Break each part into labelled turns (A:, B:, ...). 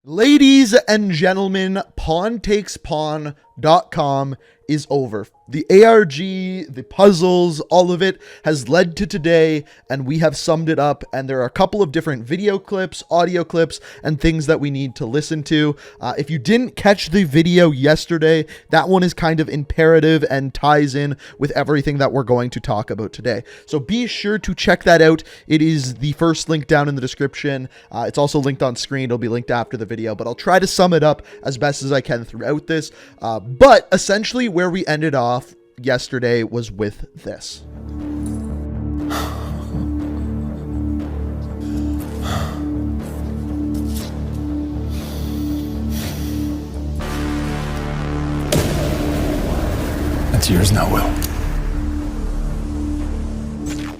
A: Ladies and gentlemen, pawntakespawn.com is over. The ARG, the puzzles, all of it has led to today, and we have summed it up, and there are a couple of different video clips, audio clips, and things that we need to listen to. If you didn't catch the video yesterday, that one is kind of imperative and ties in with everything that we're going to talk about today. So be sure to check that out. It is the first link down in the description. It's also linked on screen. It'll be linked after the video, but I'll try to sum it up as best as I can throughout this. But essentially where we ended off yesterday was with this.
B: That's yours now, Will.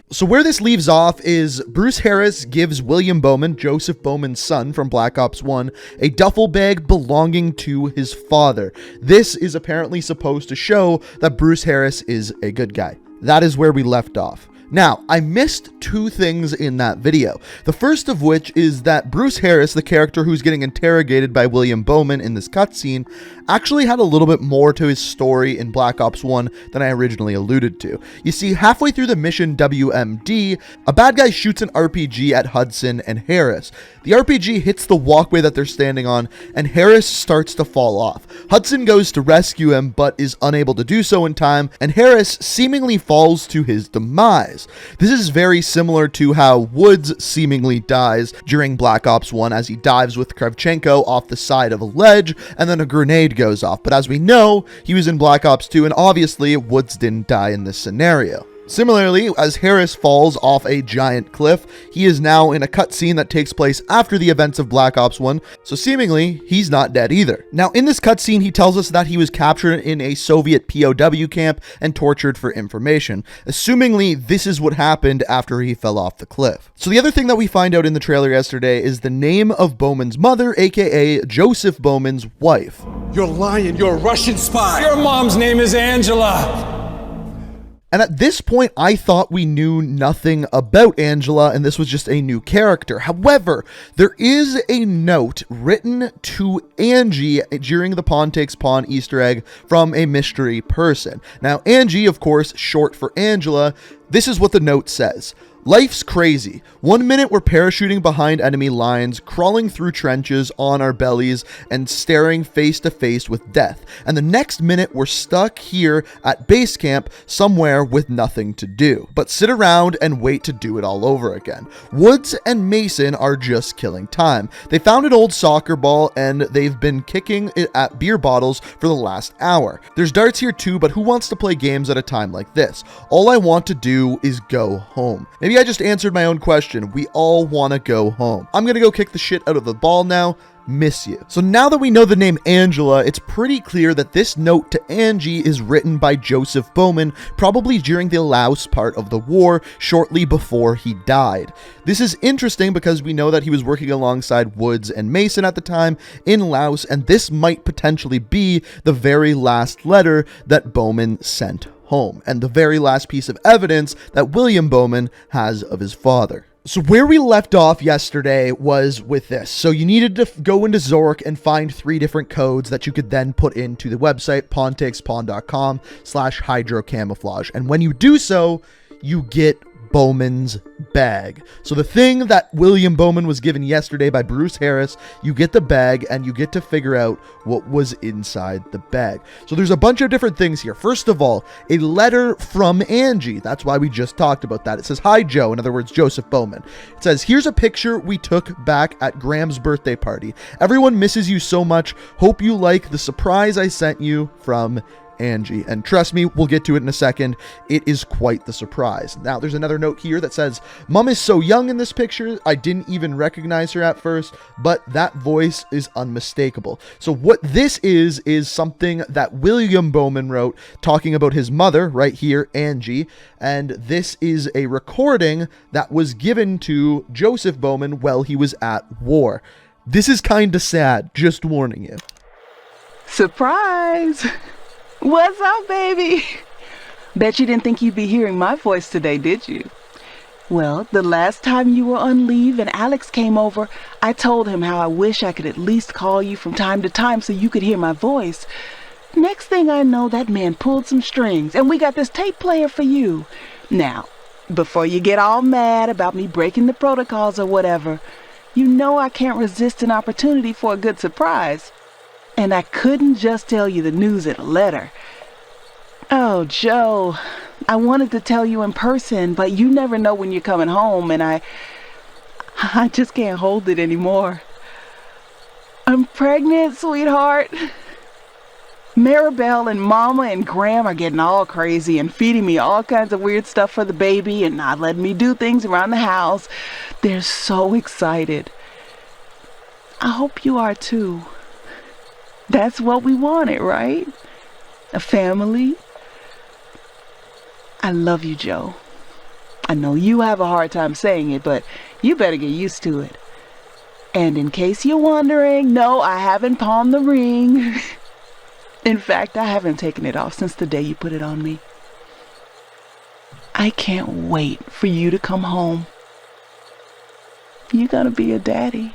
A: So where this leaves off is Bruce Harris gives William Bowman, Joseph Bowman's son from Black Ops 1, a duffel bag belonging to his father. This is apparently supposed to show that Bruce Harris is a good guy. That is where we left off. Now, I missed two things in that video. The first of which is that Bruce Harris, the character who's getting interrogated by William Bowman in this cutscene, actually had a little bit more to his story in Black Ops 1 than I originally alluded to. You see, halfway through the mission WMD, a bad guy shoots an RPG at Hudson and Harris. The RPG hits the walkway that they're standing on, and Harris starts to fall off. Hudson goes to rescue him, but is unable to do so in time, and Harris seemingly falls to his demise. This is very similar to how Woods seemingly dies during Black Ops 1 as he dives with Kravchenko off the side of a ledge and then a grenade goes off. But as we know, he was in Black Ops 2 and obviously Woods didn't die in this scenario. Similarly, as Harris falls off a giant cliff, he is now in a cutscene that takes place after the events of Black Ops 1, so seemingly, he's not dead either. Now, in this cutscene, he tells us that he was captured in a Soviet POW camp and tortured for information. Assumingly, this is what happened after he fell off the cliff. So the other thing that we find out in the trailer yesterday is the name of Bowman's mother, aka Joseph Bowman's wife.
C: You're lying, you're a Russian spy!
B: Your mom's name is Angela!
A: And at this point, I thought we knew nothing about Angela, and this was just a new character. However, there is a note written to Angie during the Pawn Takes Pawn Easter egg from a mystery person. Now, Angie, of course, short for Angela, this is what the note says. Life's crazy. 1 minute we're parachuting behind enemy lines, crawling through trenches on our bellies, and staring face to face with death. And the next minute we're stuck here at base camp somewhere with nothing to do, but sit around and wait to do it all over again. Woods and Mason are just killing time. They found an old soccer ball and they've been kicking it at beer bottles for the last hour. There's darts here too, but who wants to play games at a time like this? All I want to do is go home. Maybe I just answered my own question. We all want to go home. I'm gonna go kick the shit out of the ball now. Miss you. So now that we know the name Angela, it's pretty clear that this note to Angie is written by Joseph Bowman, probably during the Laos part of the war, shortly before he died. This is interesting because we know that he was working alongside Woods and Mason at the time in Laos, and this might potentially be the very last letter that Bowman sent home, and the very last piece of evidence that William Bowman has of his father. So where we left off yesterday was with this. So you needed to go into Zork and find 3 different codes that you could then put into the website, pawntakespawn.com/hydrocamouflage. And when you do so, you get Bowmans Bag. So the thing that William Bowman was given yesterday by Bruce Harris, you get the bag and you get to figure out what was inside the bag. So there's a bunch of different things here. First of all, a letter from Angie. That's why we just talked about that. It says, "Hi Joe," in other words, Joseph Bowman. It says, "Here's a picture we took back at Graham's birthday party. Everyone misses you so much. Hope you like the surprise I sent you from Angie." And trust me, we'll get to it in a second. It is quite the surprise. Now, there's another note here that says, "Mom is so young in this picture, I didn't even recognize her at first, but that voice is unmistakable." So what this is something that William Bowman wrote talking about his mother right here, Angie. And this is a recording that was given to Joseph Bowman while he was at war. This is kind of sad, just warning you.
D: Surprise! What's up, baby? Bet you didn't think you'd be hearing my voice today, did you? Well, the last time you were on leave and Alex came over, I told him how I wish I could at least call you from time to time so you could hear my voice. Next thing I know, that man pulled some strings, and we got this tape player for you. Now, before you get all mad about me breaking the protocols or whatever, you know I can't resist an opportunity for a good surprise. And I couldn't just tell you the news in a letter. Oh, Joe, I wanted to tell you in person, but you never know when you're coming home, and I just can't hold it anymore. I'm pregnant, sweetheart. Maribel and Mama and Graham are getting all crazy and feeding me all kinds of weird stuff for the baby and not letting me do things around the house. They're so excited. I hope you are too. That's what we wanted, right? A family. I love you, Joe. I know you have a hard time saying it, but you better get used to it. And in case you're wondering, no, I haven't pawned the ring. In fact, I haven't taken it off since the day you put it on me. I can't wait for you to come home. You're gonna be a daddy.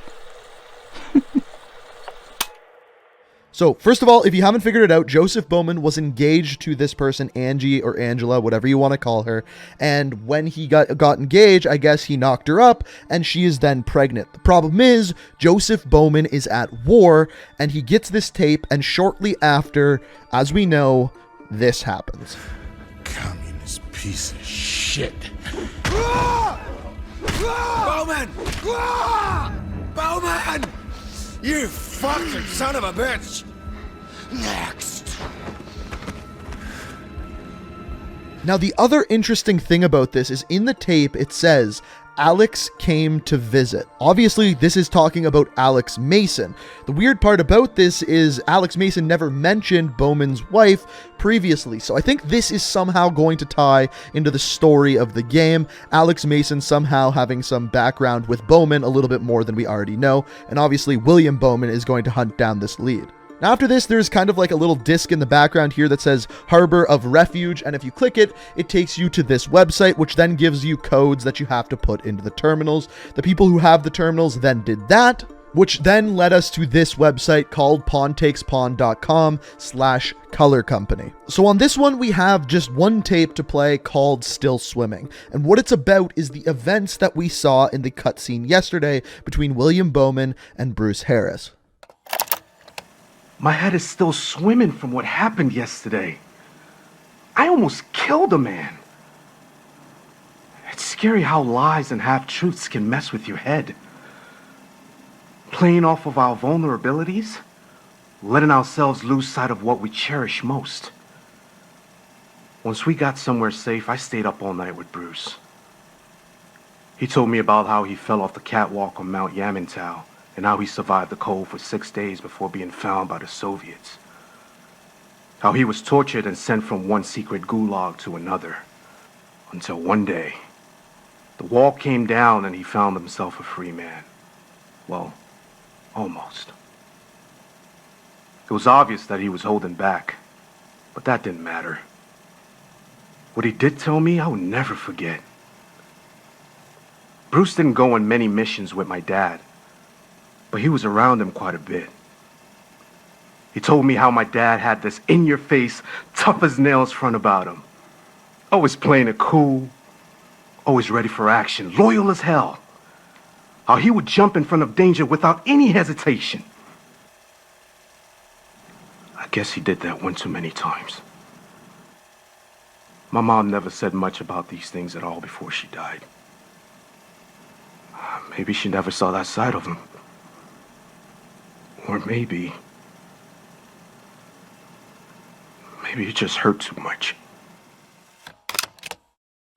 A: So, first of all, if you haven't figured it out, Joseph Bowman was engaged to this person, Angie or Angela, whatever you want to call her. And when he got engaged, I guess he knocked her up, and she is then pregnant. The problem is, Joseph Bowman is at war, and he gets this tape, and shortly after, as we know, this happens.
C: Communist piece of shit.
E: Bowman! Bowman! You fucking son of a bitch! Next!
A: Now, the other interesting thing about this is in the tape, it says, Alex came to visit. Obviously, this is talking about Alex Mason. The weird part about this is Alex Mason never mentioned Bowman's wife previously, so I think this is somehow going to tie into the story of the game. Alex Mason somehow having some background with Bowman a little bit more than we already know, and obviously William Bowman is going to hunt down this lead. Now, after this, there's kind of like a little disc in the background here that says Harbor of Refuge, and if you click it, it takes you to this website, which then gives you codes that you have to put into the terminals. The people who have the terminals then did that, which then led us to this website called pawntakespawn.com/color company. So on this one, we have just one tape to play called Still Swimming. And what it's about is the events that we saw in the cutscene yesterday between William Bowman and Bruce Harris.
F: My head is still swimming from what happened yesterday. I almost killed a man. It's scary how lies and half-truths can mess with your head. Playing off of our vulnerabilities, letting ourselves lose sight of what we cherish most. Once we got somewhere safe, I stayed up all night with Bruce. He told me about how he fell off the catwalk on Mount Yamantau, and how he survived the cold for 6 days before being found by the Soviets. How he was tortured and sent from one secret gulag to another. Until one day, the wall came down and he found himself a free man. Well, almost. It was obvious that he was holding back, but that didn't matter. What he did tell me, I will never forget. Bruce didn't go on many missions with my dad, but he was around him quite a bit. He told me how my dad had this in-your-face, tough-as-nails front about him. Always playing it cool, always ready for action, loyal as hell. How he would jump in front of danger without any hesitation. I guess he did that one too many times. My mom never said much about these things at all before she died. Maybe she never saw that side of him. Or maybe it just hurt too much.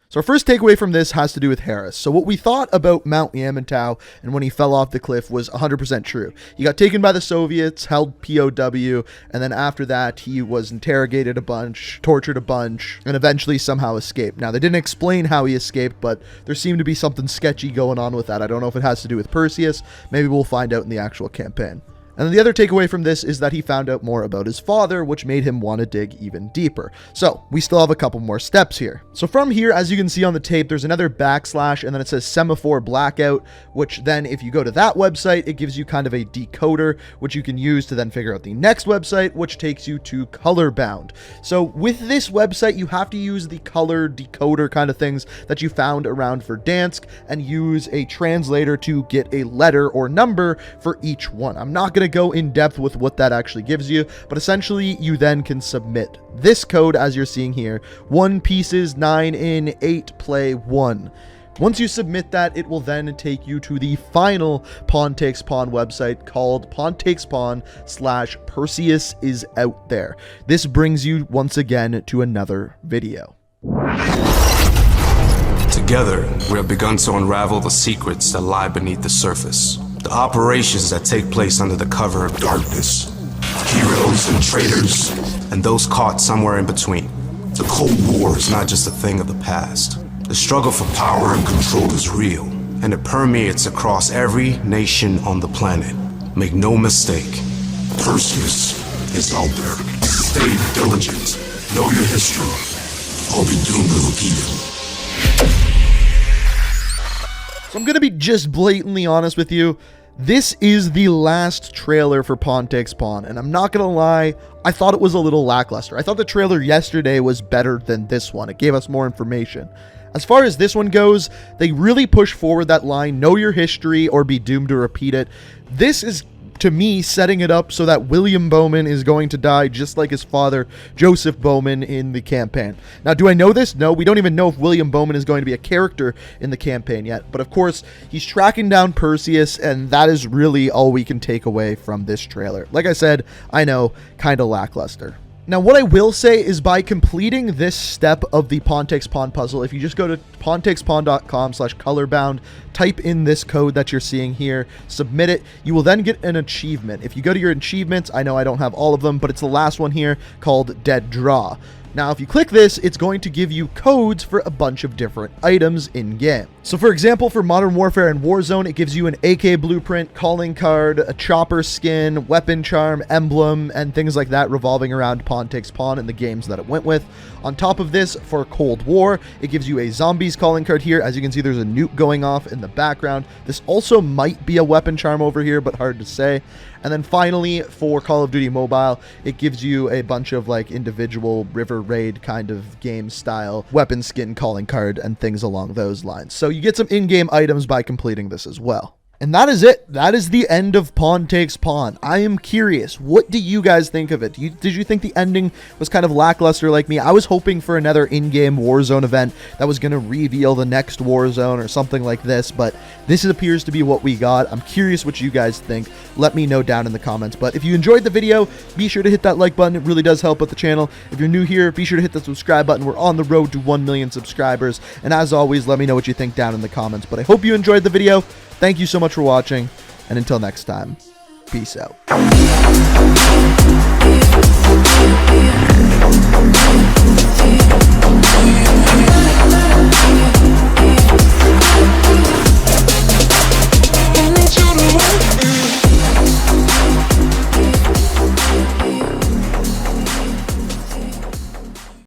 A: So our first takeaway from this has to do with Harris. So what we thought about Mount Yamantau and when he fell off the cliff was 100% true. He got taken by the Soviets, held POW, and then after that he was interrogated a bunch, tortured a bunch, and eventually somehow escaped. Now they didn't explain how he escaped, but there seemed to be something sketchy going on with that. I don't know if it has to do with Perseus. Maybe we'll find out in the actual campaign. And then the other takeaway from this is that he found out more about his father, which made him want to dig even deeper. So we still have a couple more steps here. So from here, as you can see on the tape, there's another backslash, and then it says semaphore blackout, which then if you go to that website, it gives you kind of a decoder, which you can use to then figure out the next website, which takes you to Colorbound. So with this website, you have to use the color decoder kind of things that you found around Verdansk and use a translator to get a letter or number for each one. I'm not going to go in depth with what that actually gives you, but essentially you then can submit this code as you're seeing here: 1 pieces, 9 in, 8 play, 1. Once you submit that, it will then take you to the final Pawn Takes Pawn website called pawntakespawn/Perseus is out there. This brings you once again to another video.
G: Together, we have begun to unravel the secrets that lie beneath the surface. The operations that take place under the cover of darkness. Heroes and traitors, and those caught somewhere in between. The Cold War is not just a thing of the past. The struggle for power and control is real, and it permeates across every nation on the planet. Make no mistake, Perseus is out there. Stay diligent. Know your history. Or be doomed to look evil.
A: So I'm going to be just blatantly honest with you. This is the last trailer for Pawn Takes Pawn, and I'm not going to lie, I thought it was a little lackluster. I thought the trailer yesterday was better than this one. It gave us more information. As far as this one goes, they really push forward that line, know your history or be doomed to repeat it. This is, to me, setting it up so that William Bowman is going to die just like his father, Joseph Bowman, in the campaign. Now, do I know this? No, we don't even know if William Bowman is going to be a character in the campaign yet. But of course, he's tracking down Perseus, and that is really all we can take away from this trailer. Like I said, I know, kind of lackluster. Now, what I will say is by completing this step of the Pawn Takes Pawn puzzle, if you just go to pawntakespawn.com/colorbound, type in this code that you're seeing here, submit it, you will then get an achievement. If you go to your achievements, I know I don't have all of them, but it's the last one here called Dead Draw. Now, if you click this, it's going to give you codes for a bunch of different items in-game. So, for example, for Modern Warfare and Warzone, it gives you an AK blueprint, calling card, a chopper skin, weapon charm, emblem, and things like that revolving around Pawn Takes Pawn and the games that it went with. On top of this, for Cold War, it gives you a zombies calling card here. As you can see, there's a nuke going off in the background. This also might be a weapon charm over here, but hard to say. And then finally, for Call of Duty Mobile, it gives you a bunch of like individual river raid kind of game style weapon skin calling card and things along those lines. So you get some in-game items by completing this as well. And that is it. That is the end of Pawn Takes Pawn. I am curious, what do you guys think of it? Did you think the ending was kind of lackluster like me? I was hoping for another in-game Warzone event that was going to reveal the next Warzone or something like this, but this appears to be what we got. I'm curious what you guys think. Let me know down in the comments. But if you enjoyed the video, be sure to hit that like button. It really does help out the channel. If you're new here, be sure to hit the subscribe button. We're on the road to 1 million subscribers. And as always, let me know what you think down in the comments. But I hope you enjoyed the video. Thank you so much for watching, and until next time, peace out.